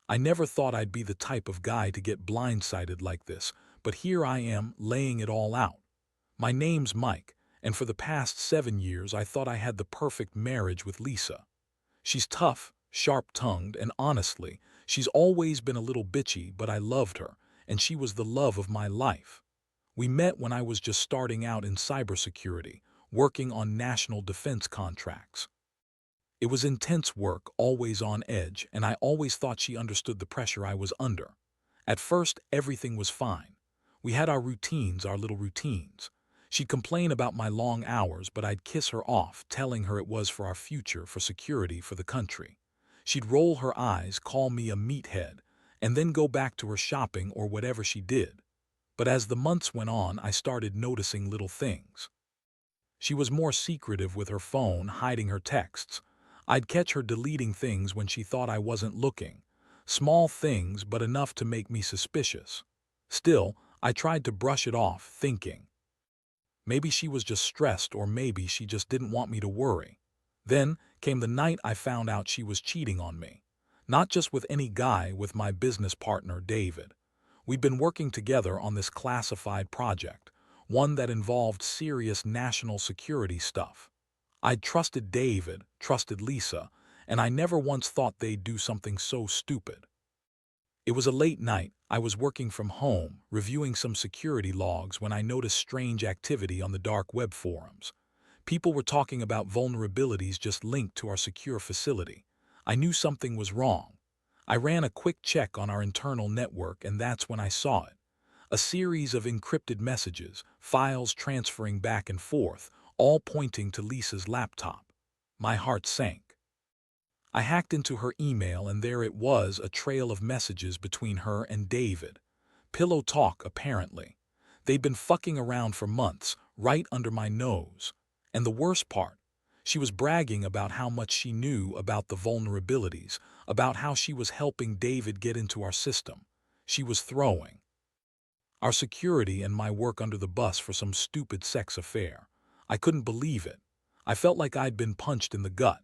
I never thought I'd be the type of guy to get blindsided like this, but here I am laying it all out. My name's Mike, and for the past 7 years I thought I had the perfect marriage with Lisa. She's tough, sharp-tongued, and honestly, she's always been a little bitchy, but I loved her, and she was the love of my life. We met when I was just starting out in cybersecurity, working on national defense contracts. It was intense work, always on edge, and I always thought she understood the pressure I was under. At first, everything was fine. We had our routines, our little routines. She'd complain about my long hours, but I'd kiss her off, telling her it was for our future, for security, for the country. She'd roll her eyes, call me a meathead, and then go back to her shopping or whatever she did. But as the months went on, I started noticing little things. She was more secretive with her phone, hiding her texts. I'd catch her deleting things when she thought I wasn't looking. Small things, but enough to make me suspicious. Still, I tried to brush it off, thinking, maybe she was just stressed or maybe she just didn't want me to worry. Then came the night I found out she was cheating on me. Not just with any guy, with my business partner, David. We'd been working together on this classified project, one that involved serious national security stuff. I'd trusted David, trusted Lisa, and I never once thought they'd do something so stupid. It was a late night. I was working from home, reviewing some security logs when I noticed strange activity on the dark web forums. People were talking about vulnerabilities just linked to our secure facility. I knew something was wrong. I ran a quick check on our internal network, and that's when I saw it. A series of encrypted messages, files transferring back and forth, all pointing to Lisa's laptop. My heart sank. I hacked into her email, and there it was, a trail of messages between her and David. Pillow talk, apparently. They'd been fucking around for months, right under my nose. And the worst part, she was bragging about how much she knew about the vulnerabilities, about how she was helping David get into our system. She was throwing our security and my work under the bus for some stupid sex affair. I couldn't believe it. I felt like I'd been punched in the gut.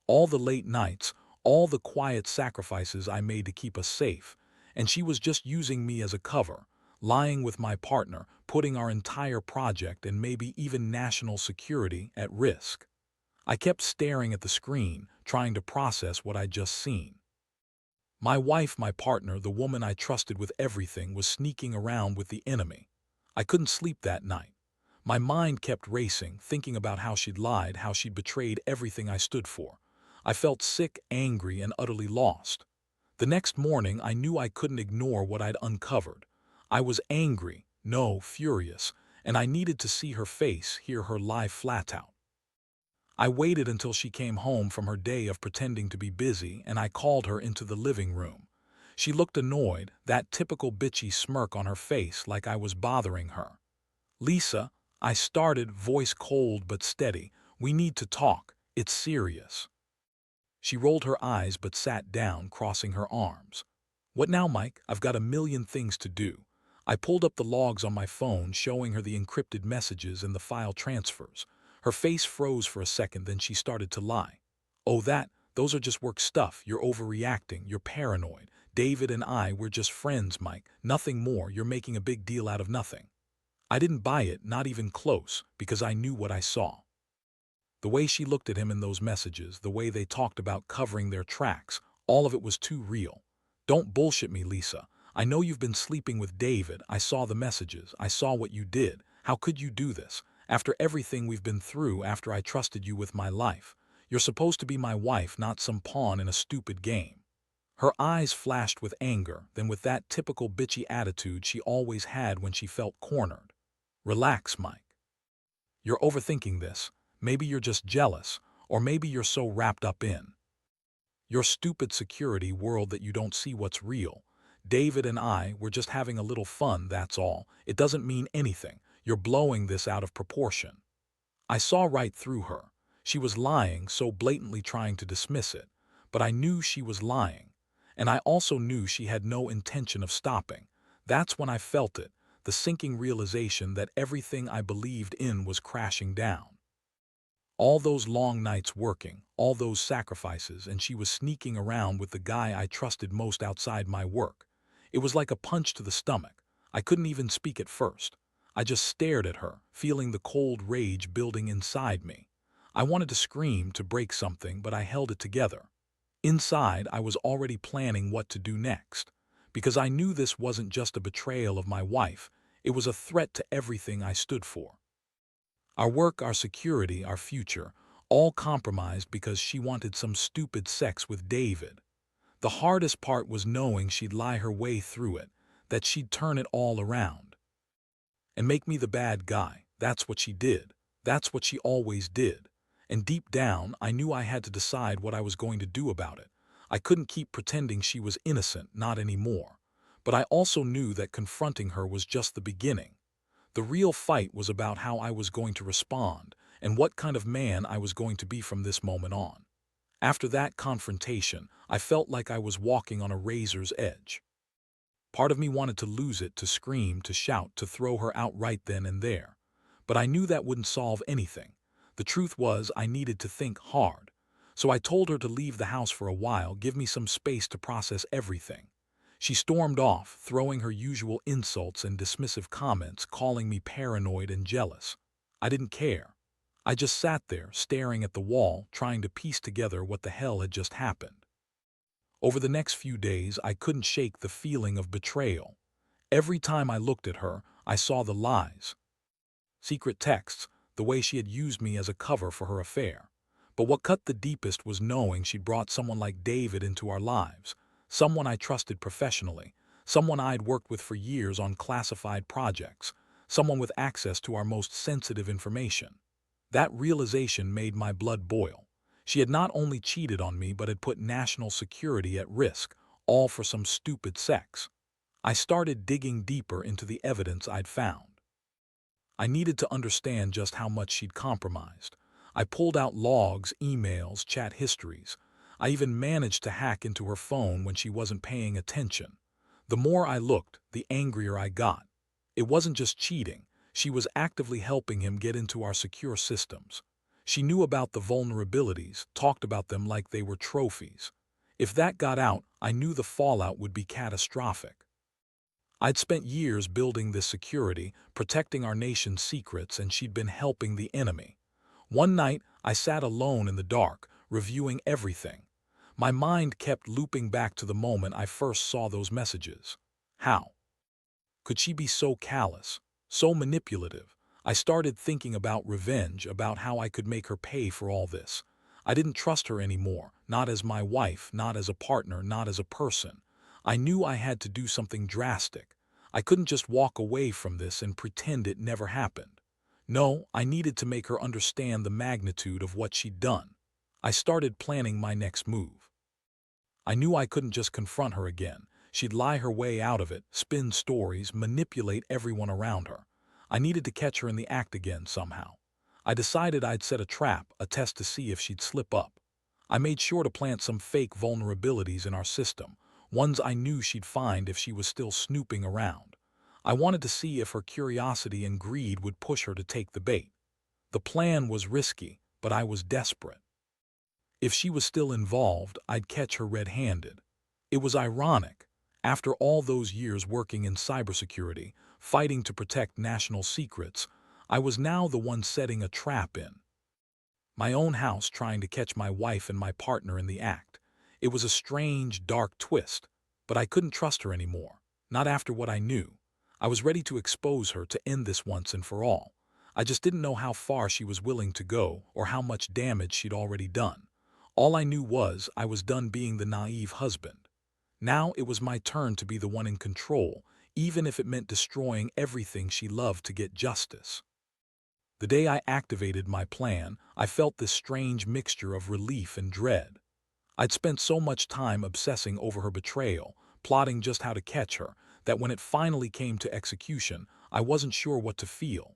All the late nights, all the quiet sacrifices I made to keep us safe, and she was just using me as a cover, lying with my partner, putting our entire project and maybe even national security at risk. I kept staring at the screen, trying to process what I'd just seen. My wife, my partner, the woman I trusted with everything, was sneaking around with the enemy. I couldn't sleep that night. My mind kept racing, thinking about how she'd lied, how she'd betrayed everything I stood for. I felt sick, angry, and utterly lost. The next morning, I knew I couldn't ignore what I'd uncovered. I was angry, no, furious, and I needed to see her face, hear her lie flat out. I waited until she came home from her day of pretending to be busy, and I called her into the living room. She looked annoyed, that typical bitchy smirk on her face, like I was bothering her. "Lisa," I started, voice cold but steady, "we need to talk. It's serious." She rolled her eyes but sat down, crossing her arms. "What now, Mike? I've got a million things to do." I pulled up the logs on my phone, showing her the encrypted messages and the file transfers. Her face froze for a second, then she started to lie. "Oh, those are just work stuff. You're overreacting. You're paranoid. David and I, we're just friends, Mike. Nothing more. You're making a big deal out of nothing." I didn't buy it, not even close, because I knew what I saw. The way she looked at him in those messages, the way they talked about covering their tracks, all of it was too real. "Don't bullshit me, Lisa. I know you've been sleeping with David. I saw the messages. I saw what you did. How could you do this? After everything we've been through, after I trusted you with my life. You're supposed to be my wife, not some pawn in a stupid game." Her eyes flashed with anger, then with that typical bitchy attitude she always had when she felt cornered. "Relax, Mike. You're overthinking this. Maybe you're just jealous, or maybe you're so wrapped up in your stupid security world that you don't see what's real. David and I, we're just having a little fun, that's all. It doesn't mean anything. You're blowing this out of proportion." I saw right through her. She was lying, so blatantly trying to dismiss it. But I knew she was lying. And I also knew she had no intention of stopping. That's when I felt it, the sinking realization that everything I believed in was crashing down. All those long nights working, all those sacrifices, and she was sneaking around with the guy I trusted most outside my work. It was like a punch to the stomach. I couldn't even speak at first. I just stared at her, feeling the cold rage building inside me. I wanted to scream, to break something, but I held it together. Inside, I was already planning what to do next, because I knew this wasn't just a betrayal of my wife, it was a threat to everything I stood for. Our work, our security, our future, all compromised because she wanted some stupid sex with David. The hardest part was knowing she'd lie her way through it, that she'd turn it all around and make me the bad guy. That's what she did. That's what she always did. And deep down, I knew I had to decide what I was going to do about it. I couldn't keep pretending she was innocent, not anymore. But I also knew that confronting her was just the beginning. The real fight was about how I was going to respond and what kind of man I was going to be from this moment on. After that confrontation, I felt like I was walking on a razor's edge. Part of me wanted to lose it, to scream, to shout, to throw her out right then and there. But I knew that wouldn't solve anything. The truth was, I needed to think hard. So I told her to leave the house for a while, give me some space to process everything. She stormed off, throwing her usual insults and dismissive comments, calling me paranoid and jealous. I didn't care. I just sat there, staring at the wall, trying to piece together what the hell had just happened. Over the next few days, I couldn't shake the feeling of betrayal. Every time I looked at her, I saw the lies. Secret texts, the way she had used me as a cover for her affair. But what cut the deepest was knowing she'd brought someone like David into our lives, someone I trusted professionally, someone I'd worked with for years on classified projects, someone with access to our most sensitive information. That realization made my blood boil. She had not only cheated on me but had put national security at risk, all for some stupid sex. I started digging deeper into the evidence I'd found. I needed to understand just how much she'd compromised. I pulled out logs, emails, chat histories. I even managed to hack into her phone when she wasn't paying attention. The more I looked, the angrier I got. It wasn't just cheating. She was actively helping him get into our secure systems. She knew about the vulnerabilities, talked about them like they were trophies. If that got out, I knew the fallout would be catastrophic. I'd spent years building this security, protecting our nation's secrets, and she'd been helping the enemy. One night, I sat alone in the dark, reviewing everything. My mind kept looping back to the moment I first saw those messages. How could she be so callous, so manipulative? I started thinking about revenge, about how I could make her pay for all this. I didn't trust her anymore, not as my wife, not as a partner, not as a person. I knew I had to do something drastic. I couldn't just walk away from this and pretend it never happened. No, I needed to make her understand the magnitude of what she'd done. I started planning my next move. I knew I couldn't just confront her again. She'd lie her way out of it, spin stories, manipulate everyone around her. I needed to catch her in the act again somehow. I decided I'd set a trap, a test to see if she'd slip up. I made sure to plant some fake vulnerabilities in our system, ones I knew she'd find if she was still snooping around. I wanted to see if her curiosity and greed would push her to take the bait. The plan was risky, but I was desperate. If she was still involved, I'd catch her red-handed. It was ironic. After all those years working in cybersecurity, fighting to protect national secrets, I was now the one setting a trap in my own house, trying to catch my wife and my partner in the act. It was a strange, dark twist, but I couldn't trust her anymore, not after what I knew. I was ready to expose her, to end this once and for all. I just didn't know how far she was willing to go or how much damage she'd already done. All I knew was I was done being the naive husband. Now it was my turn to be the one in control, even if it meant destroying everything she loved to get justice. The day I activated my plan, I felt this strange mixture of relief and dread. I'd spent so much time obsessing over her betrayal, plotting just how to catch her, that when it finally came to execution, I wasn't sure what to feel.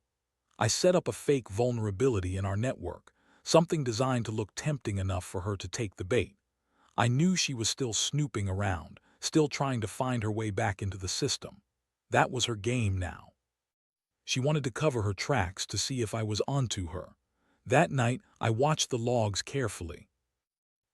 I set up a fake vulnerability in our network, something designed to look tempting enough for her to take the bait. I knew she was still snooping around, still trying to find her way back into the system. That was her game now. She wanted to cover her tracks, to see if I was onto her. That night, I watched the logs carefully,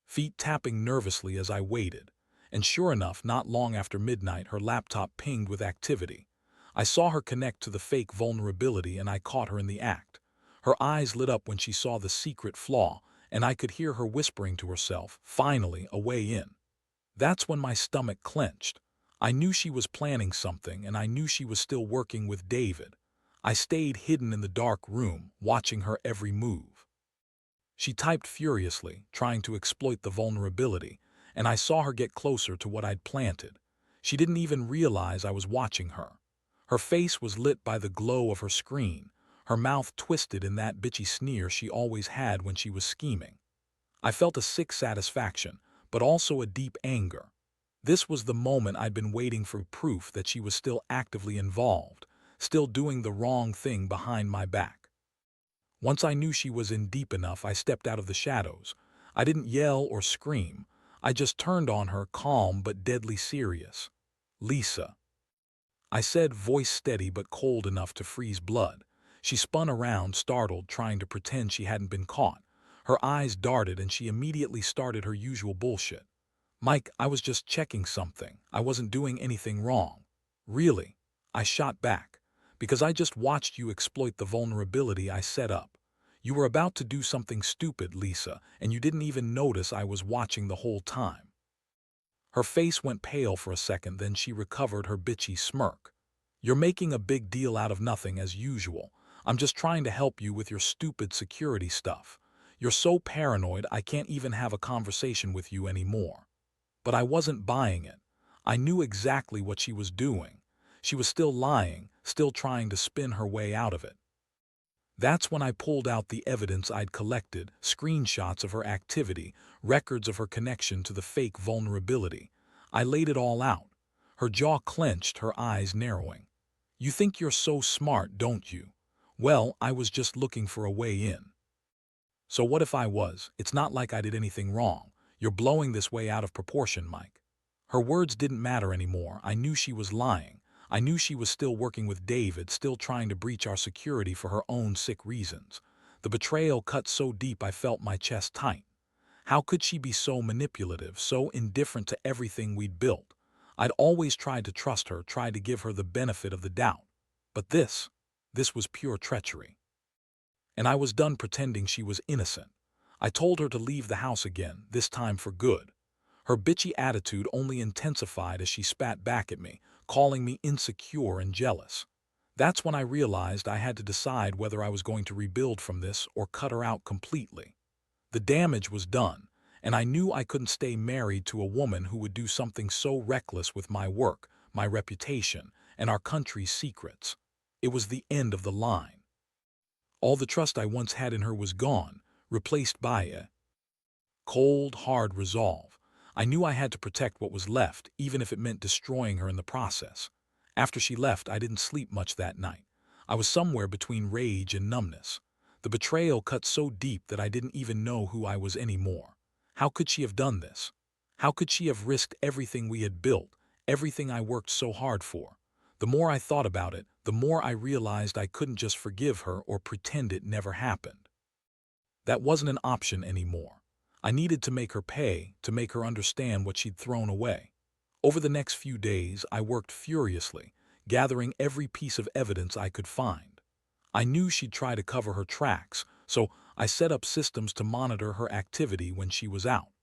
feet tapping nervously as I waited. And sure enough, not long after midnight, her laptop pinged with activity. I saw her connect to the fake vulnerability and I caught her in the act. Her eyes lit up when she saw the secret flaw, and I could hear her whispering to herself, finally, a way in. That's when my stomach clenched. I knew she was planning something, and I knew she was still working with David. I stayed hidden in the dark room, watching her every move. She typed furiously, trying to exploit the vulnerability, and I saw her get closer to what I'd planted. She didn't even realize I was watching her. Her face was lit by the glow of her screen, her mouth twisted in that bitchy sneer she always had when she was scheming. I felt a sick satisfaction, but also a deep anger. This was the moment I'd been waiting for, proof that she was still actively involved, still doing the wrong thing behind my back. Once I knew she was in deep enough, I stepped out of the shadows. I didn't yell or scream. I just turned on her, calm but deadly serious. "Lisa," I said, voice steady but cold enough to freeze blood. She spun around, startled, trying to pretend she hadn't been caught. Her eyes darted and she immediately started her usual bullshit. "Mike, I was just checking something. I wasn't doing anything wrong." "Really?" I shot back. "Because I just watched you exploit the vulnerability I set up. You were about to do something stupid, Lisa, and you didn't even notice I was watching the whole time." Her face went pale for a second, then she recovered her bitchy smirk. "You're making a big deal out of nothing as usual. I'm just trying to help you with your stupid security stuff. You're so paranoid I can't even have a conversation with you anymore." But I wasn't buying it. I knew exactly what she was doing. She was still lying, still trying to spin her way out of it. That's when I pulled out the evidence I'd collected, screenshots of her activity, records of her connection to the fake vulnerability. I laid it all out. Her jaw clenched, her eyes narrowing. "You think you're so smart, don't you? Well, I was just looking for a way in." "So what if I was? It's not like I did anything wrong. You're blowing this way out of proportion, Mike." Her words didn't matter anymore. I knew she was lying. I knew she was still working with David, still trying to breach our security for her own sick reasons. The betrayal cut so deep I felt my chest tight. How could she be so manipulative, so indifferent to everything we'd built? I'd always tried to trust her, tried to give her the benefit of the doubt. But this was pure treachery. And I was done pretending she was innocent. I told her to leave the house again, this time for good. Her bitchy attitude only intensified as she spat back at me, calling me insecure and jealous. That's when I realized I had to decide whether I was going to rebuild from this or cut her out completely. The damage was done, and I knew I couldn't stay married to a woman who would do something so reckless with my work, my reputation, and our country's secrets. It was the end of the line. All the trust I once had in her was gone, replaced by a cold, hard resolve. I knew I had to protect what was left, even if it meant destroying her in the process. After she left, I didn't sleep much that night. I was somewhere between rage and numbness. The betrayal cut so deep that I didn't even know who I was anymore. How could she have done this? How could she have risked everything we had built, everything I worked so hard for? The more I thought about it, the more I realized I couldn't just forgive her or pretend it never happened. That wasn't an option anymore. I needed to make her pay, to make her understand what she'd thrown away. Over the next few days, I worked furiously, gathering every piece of evidence I could find. I knew she'd try to cover her tracks, so I set up systems to monitor her activity when she was out.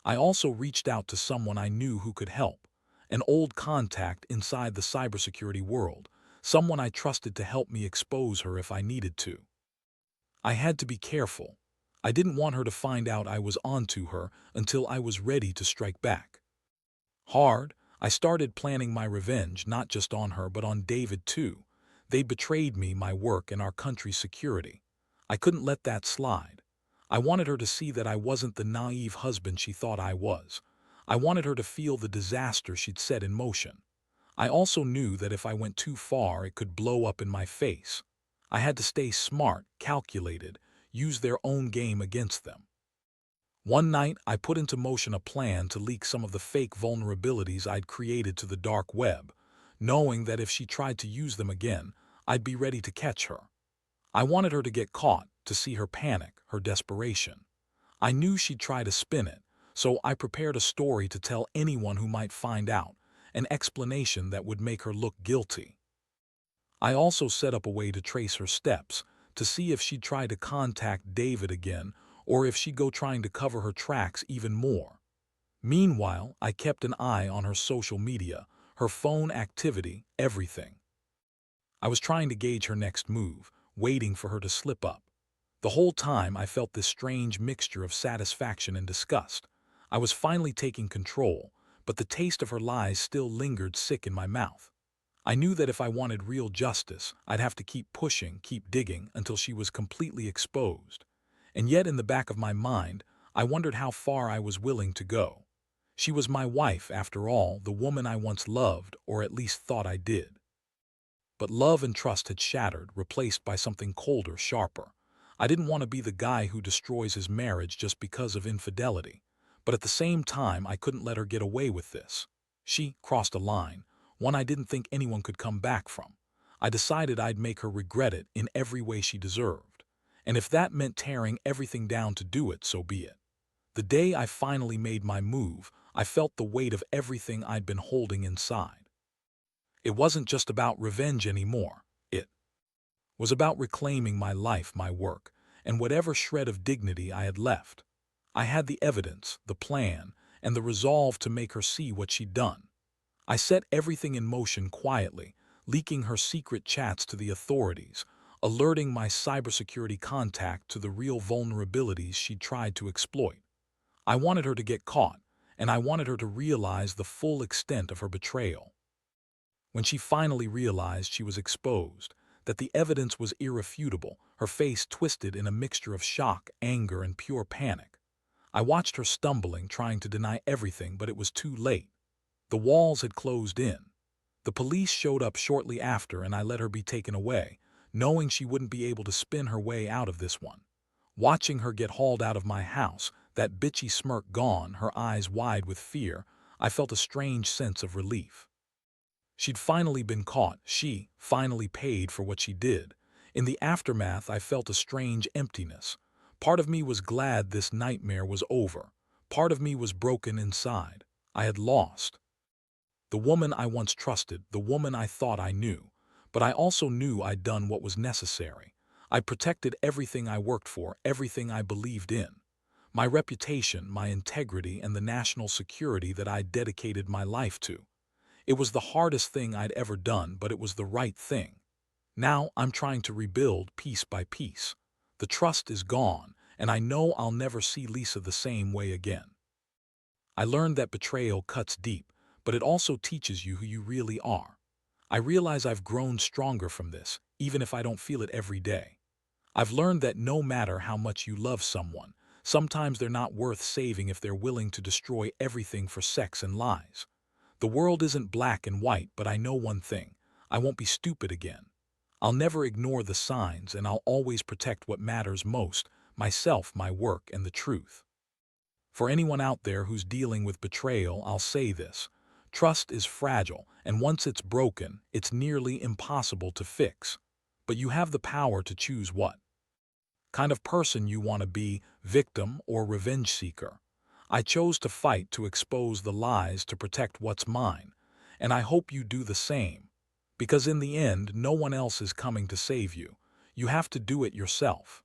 I also reached out to someone I knew who could help, an old contact inside the cybersecurity world, someone I trusted to help me expose her if I needed to. I had to be careful. I didn't want her to find out I was onto her until I was ready to strike back. Hard, I started planning my revenge not just on her but on David too. They betrayed me, my work, and our country's security. I couldn't let that slide. I wanted her to see that I wasn't the naive husband she thought I was. I wanted her to feel the disaster she'd set in motion. I also knew that if I went too far, it could blow up in my face. I had to stay smart, calculated, use their own game against them. One night, I put into motion a plan to leak some of the fake vulnerabilities I'd created to the dark web, knowing that if she tried to use them again, I'd be ready to catch her. I wanted her to get caught, to see her panic, her desperation. I knew she'd try to spin it, so I prepared a story to tell anyone who might find out, an explanation that would make her look guilty. I also set up a way to trace her steps, to see if she'd try to contact David again or if she'd go trying to cover her tracks even more. Meanwhile, I kept an eye on her social media, her phone activity, everything. I was trying to gauge her next move, waiting for her to slip up. The whole time I felt this strange mixture of satisfaction and disgust. I was finally taking control, but the taste of her lies still lingered sick in my mouth. I knew that if I wanted real justice, I'd have to keep pushing, keep digging, until she was completely exposed. And yet in the back of my mind, I wondered how far I was willing to go. She was my wife, after all, the woman I once loved, or at least thought I did. But love and trust had shattered, replaced by something colder, sharper. I didn't want to be the guy who destroys his marriage just because of infidelity. But at the same time, I couldn't let her get away with this. She crossed a line, one I didn't think anyone could come back from. I decided I'd make her regret it in every way she deserved. And if that meant tearing everything down to do it, so be it. The day I finally made my move, I felt the weight of everything I'd been holding inside. It wasn't just about revenge anymore. It was about reclaiming my life, my work, and whatever shred of dignity I had left. I had the evidence, the plan, and the resolve to make her see what she'd done. I set everything in motion quietly, leaking her secret chats to the authorities, alerting my cybersecurity contact to the real vulnerabilities she'd tried to exploit. I wanted her to get caught, and I wanted her to realize the full extent of her betrayal. When she finally realized she was exposed, that the evidence was irrefutable, her face twisted in a mixture of shock, anger, and pure panic. I watched her stumbling, trying to deny everything, but it was too late. The walls had closed in. The police showed up shortly after, and I let her be taken away, knowing she wouldn't be able to spin her way out of this one. Watching her get hauled out of my house, that bitchy smirk gone, her eyes wide with fear, I felt a strange sense of relief. She'd finally been caught, she finally paid for what she did. In the aftermath, I felt a strange emptiness. Part of me was glad this nightmare was over. Part of me was broken inside. I had lost the woman I once trusted, the woman I thought I knew. But I also knew I'd done what was necessary. I'd protected everything I worked for, everything I believed in. My reputation, my integrity, and the national security that I'd dedicated my life to. It was the hardest thing I'd ever done, but it was the right thing. Now I'm trying to rebuild piece by piece. The trust is gone, and I know I'll never see Lisa the same way again. I learned that betrayal cuts deep, but it also teaches you who you really are. I realize I've grown stronger from this, even if I don't feel it every day. I've learned that no matter how much you love someone, sometimes they're not worth saving if they're willing to destroy everything for sex and lies. The world isn't black and white, but I know one thing. I won't be stupid again. I'll never ignore the signs, and I'll always protect what matters most, myself, my work, and the truth. For anyone out there who's dealing with betrayal, I'll say this. Trust is fragile, and once it's broken, it's nearly impossible to fix. But you have the power to choose what kind of person you want to be, victim or revenge seeker. I chose to fight, to expose the lies, to protect what's mine, and I hope you do the same. Because in the end, no one else is coming to save you. You have to do it yourself.